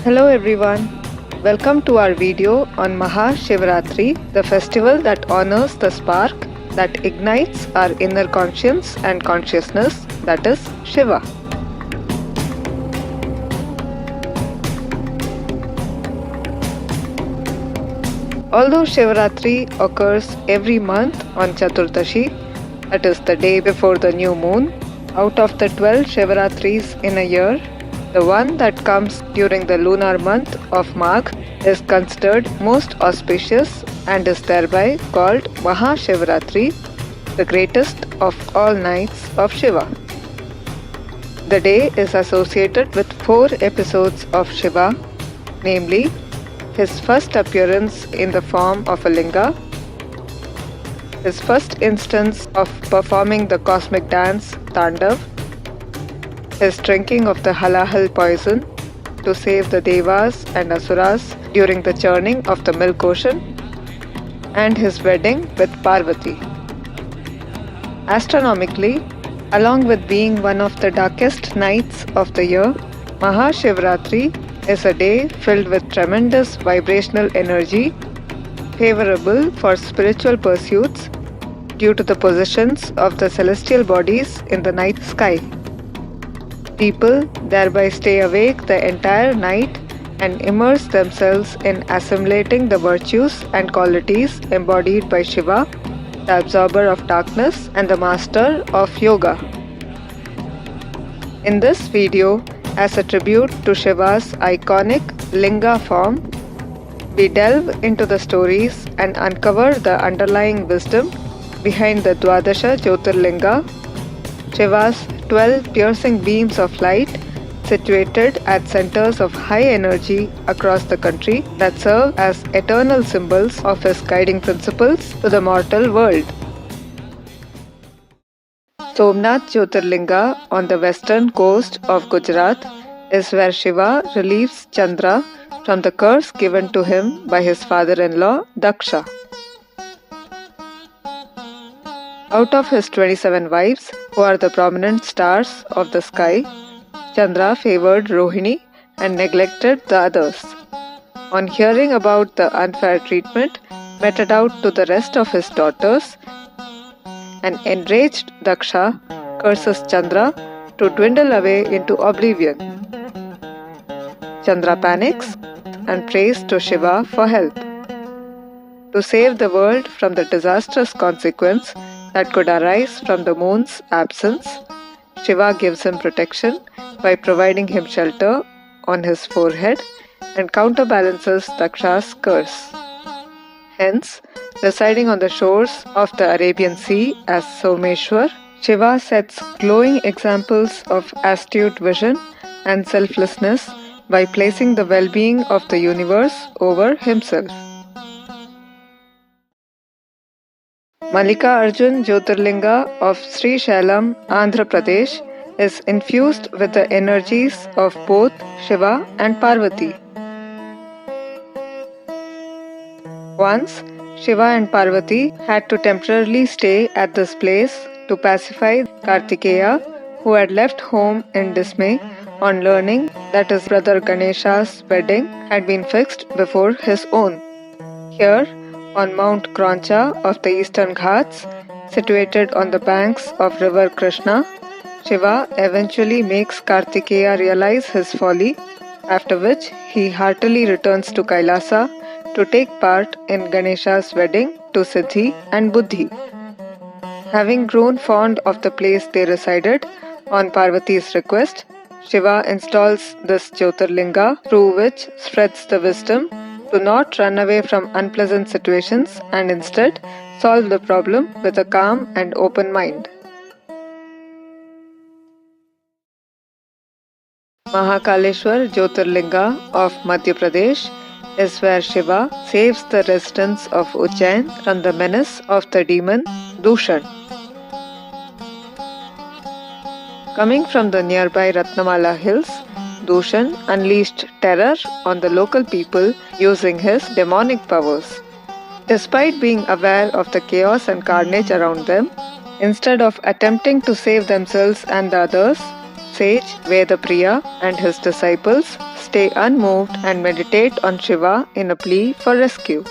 Hello everyone, welcome to our video on Mahashivaratri, the festival that honors the spark that ignites our inner conscience and consciousness, that is Shiva. Although Shivaratri occurs every month on Chaturdashi, that is the day before the new moon, out of the 12 Shivaratris in a year, the one that comes during the lunar month of Magh is considered most auspicious and is thereby called Mahashivaratri, the greatest of all nights of Shiva. The day is associated with 4 episodes of Shiva, namely his first appearance in the form of a linga, his first instance of performing the cosmic dance Tandav, his drinking of the halahal poison to save the devas and asuras during the churning of the milk ocean, and his wedding with Parvati. Astronomically, along with being one of the darkest nights of the year, Mahashivaratri is a day filled with tremendous vibrational energy, favorable for spiritual pursuits due to the positions of the celestial bodies in the night sky. People thereby stay awake the entire night and immerse themselves in assimilating the virtues and qualities embodied by Shiva, the absorber of darkness and the master of yoga. In this video, as a tribute to Shiva's iconic linga form, we delve into the stories and uncover the underlying wisdom behind the Dwadasha Jyotirlinga, Shiva's 12 piercing beams of light situated at centers of high energy across the country that serve as eternal symbols of his guiding principles to the mortal world. Somnath Jyotirlinga on the western coast of Gujarat is where Shiva relieves Chandra from the curse given to him by his father-in-law Daksha. Out of his 27 wives, who are the prominent stars of the sky, Chandra favored Rohini and neglected the others. On hearing about the unfair treatment meted out to the rest of his daughters, an enraged Daksha curses Chandra to dwindle away into oblivion. Chandra panics and prays to Shiva for help. To save the world from the disastrous consequence that could arise from the moon's absence, Shiva gives him protection by providing him shelter on his forehead and counterbalances Daksha's curse. Hence, residing on the shores of the Arabian Sea as Someshwar, Shiva sets glowing examples of astute vision and selflessness by placing the well-being of the universe over himself. Mallikarjun Jyotirlinga of Sri Shailam, Andhra Pradesh is infused with the energies of both Shiva and Parvati. Once, Shiva and Parvati had to temporarily stay at this place to pacify Kartikeya, who had left home in dismay on learning that his brother Ganesha's wedding had been fixed before his own. Here, on Mount Kroncha of the Eastern Ghats, situated on the banks of river Krishna, Shiva eventually makes Kartikeya realize his folly, after which he heartily returns to Kailasa to take part in Ganesha's wedding to Siddhi and Buddhi. Having grown fond of the place they resided, on Parvati's request, Shiva installs this Jyotirlinga through which spreads the wisdom to not run away from unpleasant situations and instead solve the problem with a calm and open mind. Mahakaleshwar Jyotirlinga of Madhya Pradesh is where Shiva saves the residents of Ujjain from the menace of the demon Dushan. Coming from the nearby Ratnamala hills, Dushan unleashed terror on the local people using his demonic powers. Despite being aware of the chaos and carnage around them, instead of attempting to save themselves and the others, sage Vedapriya and his disciples stay unmoved and meditate on Shiva in a plea for rescue.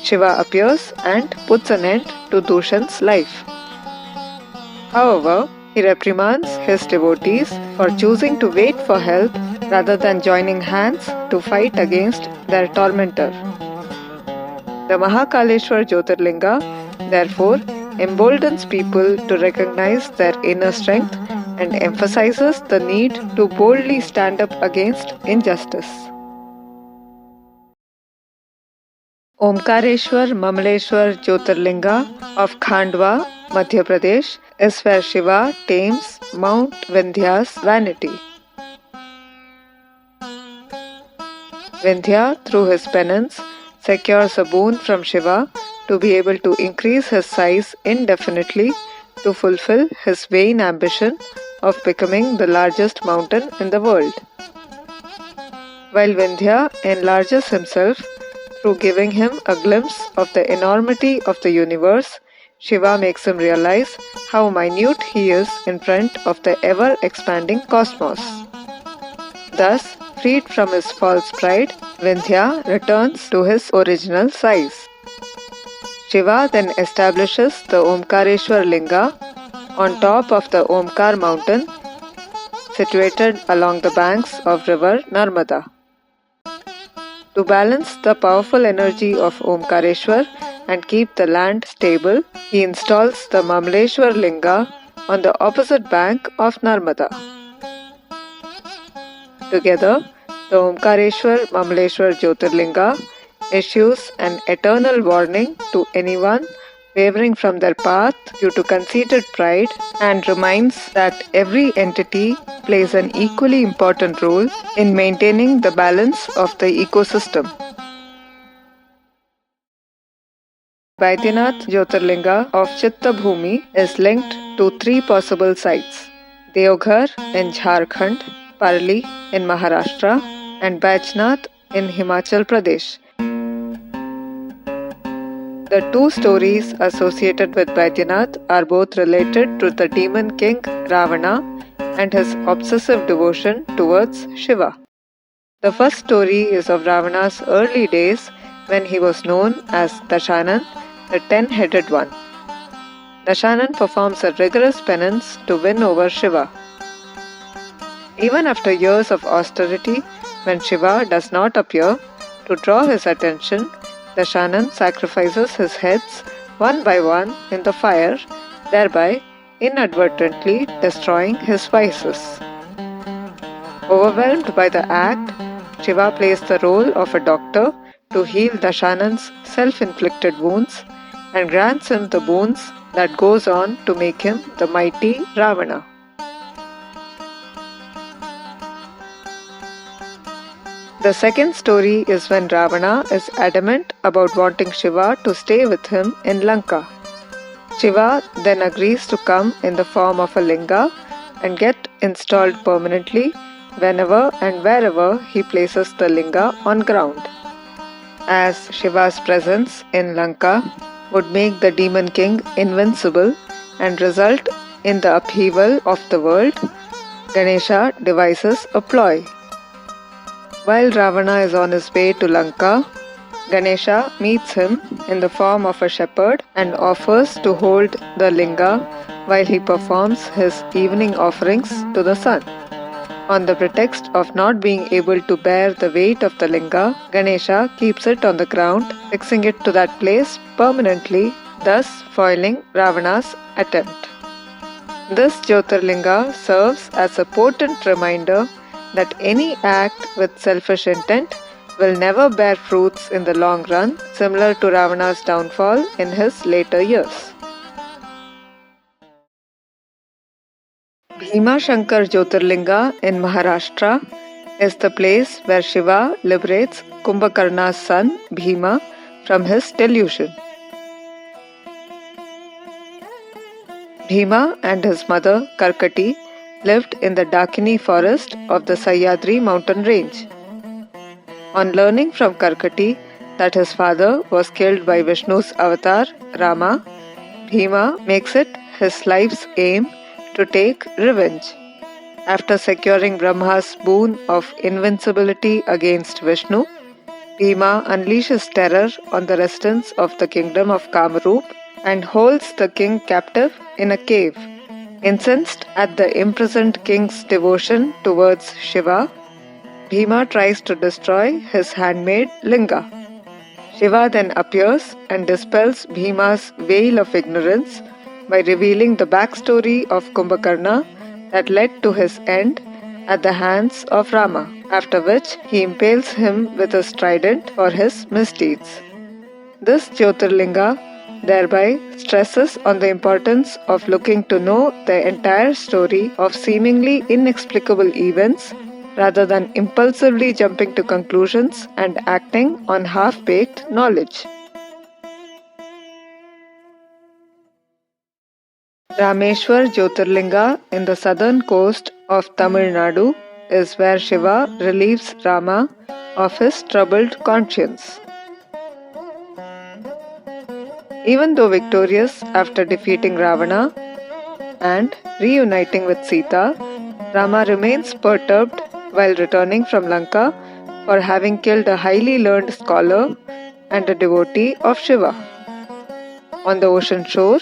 Shiva appears and puts an end to Dushan's life. However, he reprimands his devotees for choosing to wait for help rather than joining hands to fight against their tormentor. The Mahakaleshwar Jyotirlinga, therefore, emboldens people to recognize their inner strength and emphasizes the need to boldly stand up against injustice. Omkareshwar Mallikarjun Jyotirlinga of Khandwa, Madhya Pradesh, is where Shiva tames Mount Vindhya's vanity. Vindhya, through his penance, secures a boon from Shiva to be able to increase his size indefinitely to fulfill his vain ambition of becoming the largest mountain in the world. While Vindhya enlarges himself through giving him a glimpse of the enormity of the universe, Shiva makes him realize how minute he is in front of the ever-expanding cosmos. Thus, freed from his false pride, Vindhya returns to his original size. Shiva then establishes the Omkareshwar Linga on top of the Omkar mountain situated along the banks of river Narmada. To balance the powerful energy of Omkareshwar and keep the land stable, he installs the Mallikarjun Linga on the opposite bank of Narmada. Together, the Omkareshwar Mallikarjun Jyotirlinga issues an eternal warning to anyone wavering from their path due to conceited pride and reminds that every entity plays an equally important role in maintaining the balance of the ecosystem. Baidyanath Jyotirlinga of Chittabhumi is linked to three possible sites: Deoghar in Jharkhand, Parli in Maharashtra, and Baidyanath in Himachal Pradesh. The two stories associated with Baidyanath are both related to the demon king Ravana and his obsessive devotion towards Shiva. The first story is of Ravana's early days when he was known as Dashanan, the 10-headed one. Dashanan performs a rigorous penance to win over Shiva. Even after years of austerity, when Shiva does not appear, to draw his attention, Dashanan sacrifices his heads one by one in the fire, thereby inadvertently destroying his vices. Overwhelmed by the act, Shiva plays the role of a doctor to heal Dashanan's self-inflicted wounds and grants him the boons that goes on to make him the mighty Ravana. The second story is when Ravana is adamant about wanting Shiva to stay with him in Lanka. Shiva then agrees to come in the form of a linga and get installed permanently whenever and wherever he places the linga on ground. As Shiva's presence in Lanka would make the demon king invincible and result in the upheaval of the world, Ganesha devises a ploy. While Ravana is on his way to Lanka, Ganesha meets him in the form of a shepherd and offers to hold the linga while he performs his evening offerings to the sun. On the pretext of not being able to bear the weight of the linga, Ganesha keeps it on the ground, fixing it to that place permanently, thus foiling Ravana's attempt. This Jyotirlinga serves as a potent reminder that any act with selfish intent will never bear fruits in the long run, similar to Ravana's downfall in his later years. Bhimashankar Jyotirlinga in Maharashtra is the place where Shiva liberates Kumbhakarna's son Bhima from his delusion. Bhima and his mother Karkati lived in the Dakini forest of the Sahyadri mountain range. On learning from Karkati that his father was killed by Vishnu's avatar, Rama, Bhima makes it his life's aim to take revenge. After securing Brahma's boon of invincibility against Vishnu, Bhima unleashes terror on the residents of the kingdom of Kamarup and holds the king captive in a cave. Incensed at the imprisoned king's devotion towards Shiva, Bhima tries to destroy his handmaid Linga. Shiva then appears and dispels Bhima's veil of ignorance by revealing the backstory of Kumbhakarna that led to his end at the hands of Rama, after which he impales him with his trident for his misdeeds. This Jyotirlinga thereby stresses on the importance of looking to know the entire story of seemingly inexplicable events rather than impulsively jumping to conclusions and acting on half-baked knowledge. Rameshwar Jyotirlinga in the southern coast of Tamil Nadu is where Shiva relieves Rama of his troubled conscience. Even though victorious after defeating Ravana and reuniting with Sita, Rama remains perturbed while returning from Lanka for having killed a highly learned scholar and a devotee of Shiva. On the ocean shore,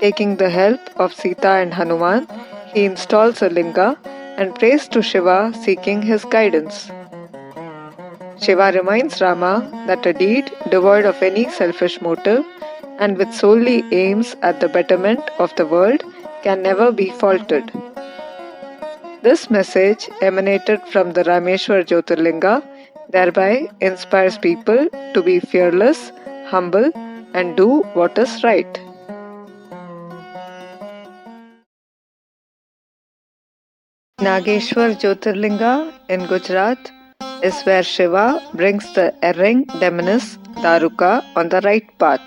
taking the help of Sita and Hanuman, he installs a linga and prays to Shiva seeking his guidance. Shiva reminds Rama that a deed devoid of any selfish motive and which solely aims at the betterment of the world can never be faulted. This message emanated from the Rameshwar Jyotirlinga thereby inspires people to be fearless, humble, and do what is right. Nageshwar Jyotirlinga in Gujarat is where Shiva brings the erring demoness Daruka on the right path.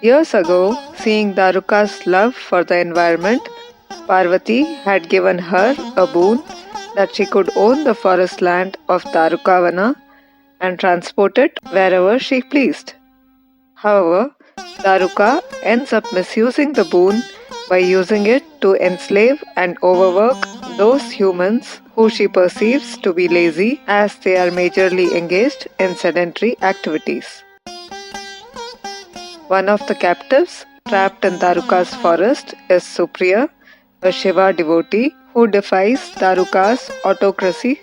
Years ago, seeing Daruka's love for the environment, Parvati had given her a boon that she could own the forest land of Darukavana and transport it wherever she pleased. However, Daruka ends up misusing the boon by using it to enslave and overwork those humans who she perceives to be lazy as they are majorly engaged in sedentary activities. One of the captives trapped in Daruka's forest is Supriya, a Shiva devotee who defies Daruka's autocracy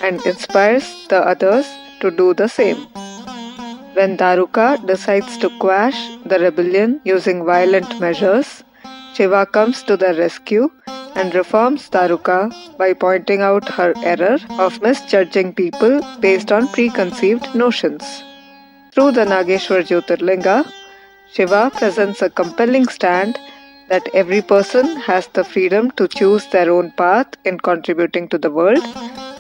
and inspires the others to do the same. When Daruka decides to quash the rebellion using violent measures, Shiva comes to their rescue and reforms Daruka by pointing out her error of misjudging people based on preconceived notions. Through the Nageshwar Jyotirlinga, Shiva presents a compelling stand that every person has the freedom to choose their own path in contributing to the world,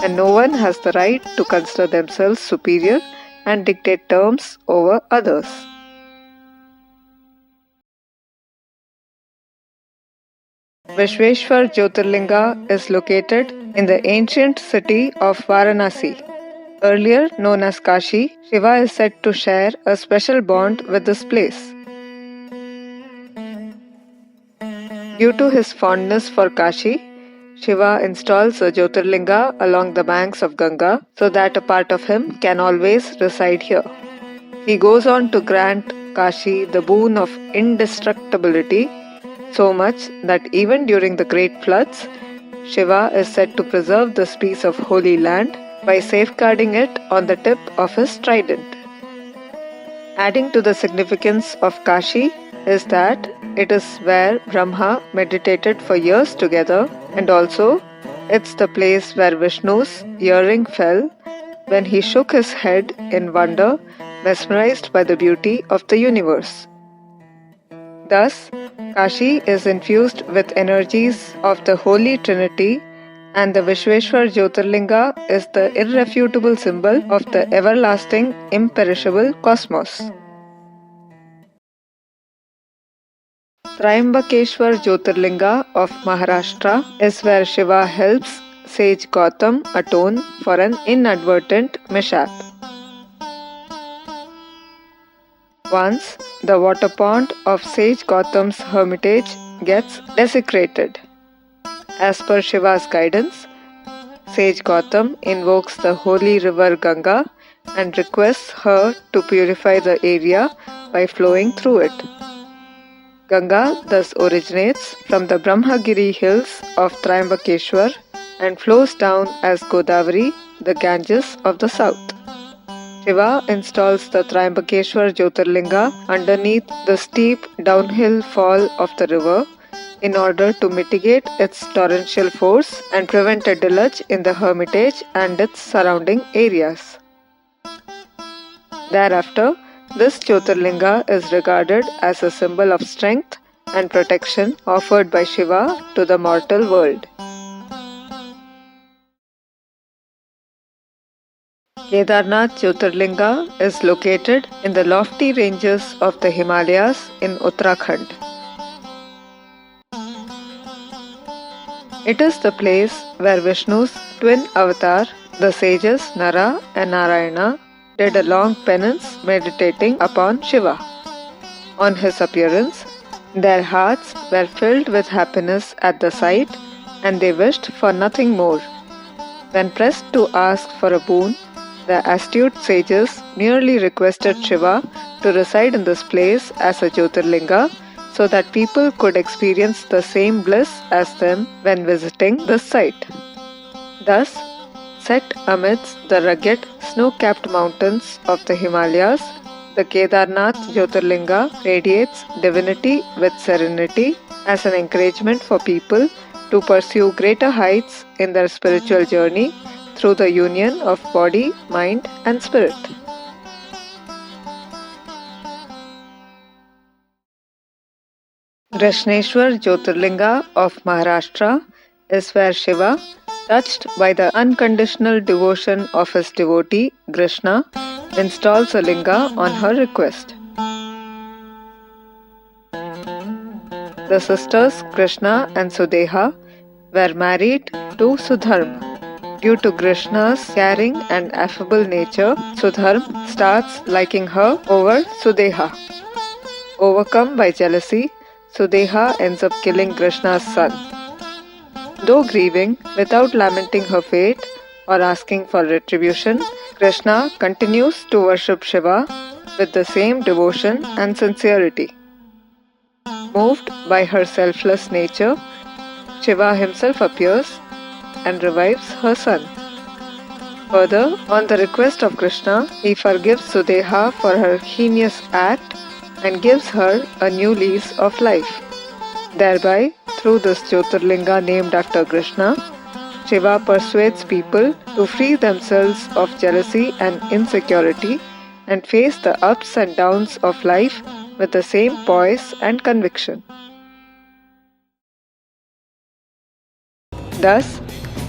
and no one has the right to consider themselves superior and dictate terms over others. Vishweshwar Jyotirlinga is located in the ancient city of Varanasi. Earlier known as Kashi, Shiva is said to share a special bond with this place. Due to his fondness for Kashi, Shiva installs a Jyotirlinga along the banks of Ganga so that a part of him can always reside here. He goes on to grant Kashi the boon of indestructibility, so much that even during the great floods, Shiva is said to preserve this piece of holy land by safeguarding it on the tip of his trident. Adding to the significance of Kashi is that it is where Brahma meditated for years together, and also it's the place where Vishnu's earring fell when he shook his head in wonder, mesmerized by the beauty of the universe. Thus, Kashi is infused with energies of the Holy Trinity, and the Vishweshwar Jyotirlinga is the irrefutable symbol of the everlasting, imperishable cosmos. Trimbakeshwar Jyotirlinga of Maharashtra is where Shiva helps sage Gautam atone for an inadvertent mishap. Once, the water pond of sage Gautam's hermitage gets desecrated. As per Shiva's guidance, Sage Gautam invokes the holy river Ganga and requests her to purify the area by flowing through it. Ganga thus originates from the Brahmagiri hills of Trimbakeshwar and flows down as Godavari, the Ganges of the south. Shiva installs the Trimbakeshwar Jyotirlinga underneath the steep downhill fall of the river in order to mitigate its torrential force and prevent a deluge in the hermitage and its surrounding areas. Thereafter, this Jyotirlinga is regarded as a symbol of strength and protection offered by Shiva to the mortal world. Kedarnath Jyotirlinga is located in the lofty ranges of the Himalayas in Uttarakhand. It is the place where Vishnu's twin avatar, the sages Nara and Narayana, did a long penance meditating upon Shiva. On his appearance, their hearts were filled with happiness at the sight and they wished for nothing more. When pressed to ask for a boon, the astute sages merely requested Shiva to reside in this place as a Jyotirlinga so that people could experience the same bliss as them when visiting this site. Thus, set amidst the rugged, snow-capped mountains of the Himalayas, the Kedarnath Jyotirlinga radiates divinity with serenity as an encouragement for people to pursue greater heights in their spiritual journey through the union of body, mind and spirit. Grishneshwar Jyotirlinga of Maharashtra is where Shiva, touched by the unconditional devotion of his devotee Krishna, installs a linga on her request. The sisters Krishna and Sudeha were married to Sudharma. Due to Krishna's caring and affable nature, Sudharma starts liking her over Sudeha. Overcome by jealousy, Sudeha ends up killing Krishna's son. Though grieving, without lamenting her fate or asking for retribution, Krishna continues to worship Shiva with the same devotion and sincerity. Moved by her selfless nature, Shiva himself appears and revives her son. Further, on the request of Krishna, he forgives Sudeha for her heinous act and gives her a new lease of life. Thereby, through this Jyotirlinga named after Krishna, Shiva persuades people to free themselves of jealousy and insecurity and face the ups and downs of life with the same poise and conviction. Thus,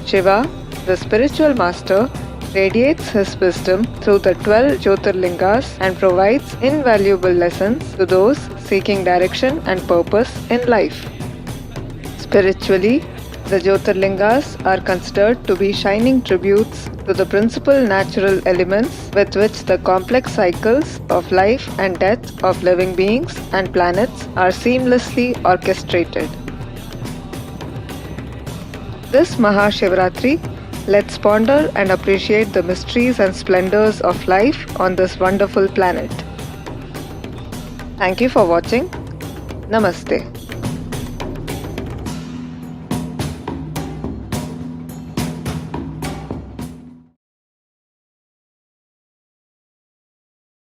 Shiva, the spiritual master, radiates his wisdom through the 12 Jyotirlingas and provides invaluable lessons to those seeking direction and purpose in life. Spiritually, the Jyotirlingas are considered to be shining tributes to the principal natural elements with which the complex cycles of life and death of living beings and planets are seamlessly orchestrated. This Mahashivaratri, let's ponder and appreciate the mysteries and splendors of life on this wonderful planet. Thank you for watching. Namaste.